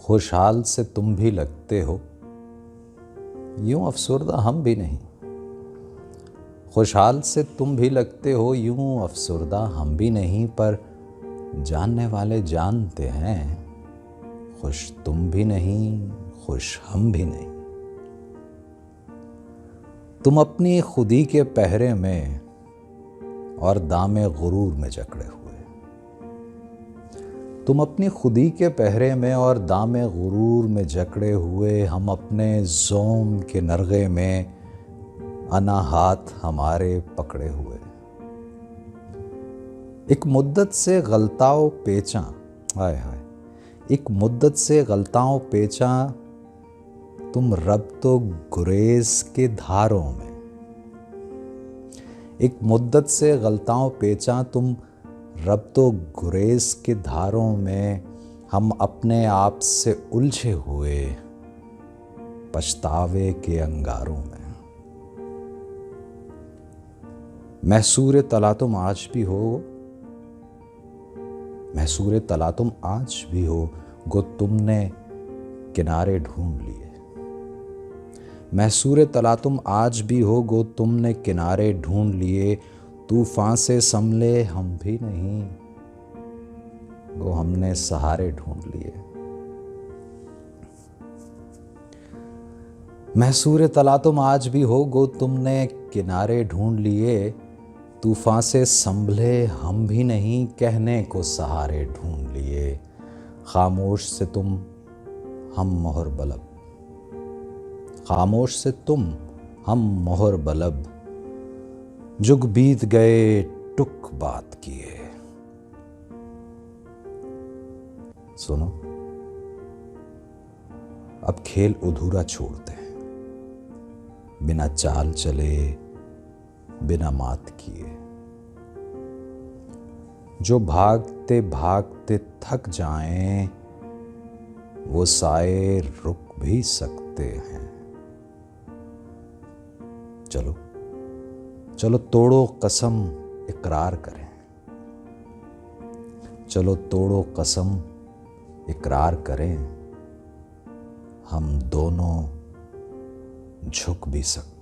खुशहाल से तुम भी लगते हो, यूं अफसुर्दा हम भी नहीं। खुशहाल से तुम भी लगते हो, यूं अफसुर्दा हम भी नहीं। पर जानने वाले जानते हैं, खुश तुम भी नहीं, खुश हम भी नहीं। तुम अपनी खुदी के पहरे में और दामे गुरूर में जकड़े हुए। तुम अपनी खुदी के पहरे में और दामे गुरूर में जकड़े हुए। हम अपने ज़ोम के नरगे में, अना हाथ हमारे पकड़े हुए। एक मुद्दत से गलताओ पेचा, हाय हाय, एक मुद्दत से गलताओ पेचा। तुम रब तो गुरेज के धारों में। एक मुद्दत से गलताओं पेचा, तुम रब तो गुरेज के धारों में। हम अपने आप से उलझे हुए, पछतावे के अंगारों में। महसूर तला तुम आज भी हो, महसूर तला तुम आज भी हो, गो तुमने किनारे ढूंढ लिए। महसूर तला तुम आज भी हो, गो तुमने किनारे ढूंढ लिए। तूफान से संभले हम भी नहीं, गो हमने सहारे ढूंढ लिए। महसूर तला तुम आज भी हो, गो तुमने किनारे ढूंढ लिए। तूफान से संभले हम भी नहीं, कहने को सहारे ढूंढ लिए। खामोश से तुम हम मोहर बलब, खामोश से तुम हम मोहर बलब। जुग बीत गए टुक बात किए। सुनो, अब खेल अधूरा छोड़ते हैं, बिना चाल चले, बिना मात किए। जो भागते भागते थक जाएं, वो साए रुक भी सकते हैं। चलो चलो तोड़ो कसम, इकरार करें। चलो तोड़ो कसम, इकरार करें। हम दोनों झुक भी सकते हैं।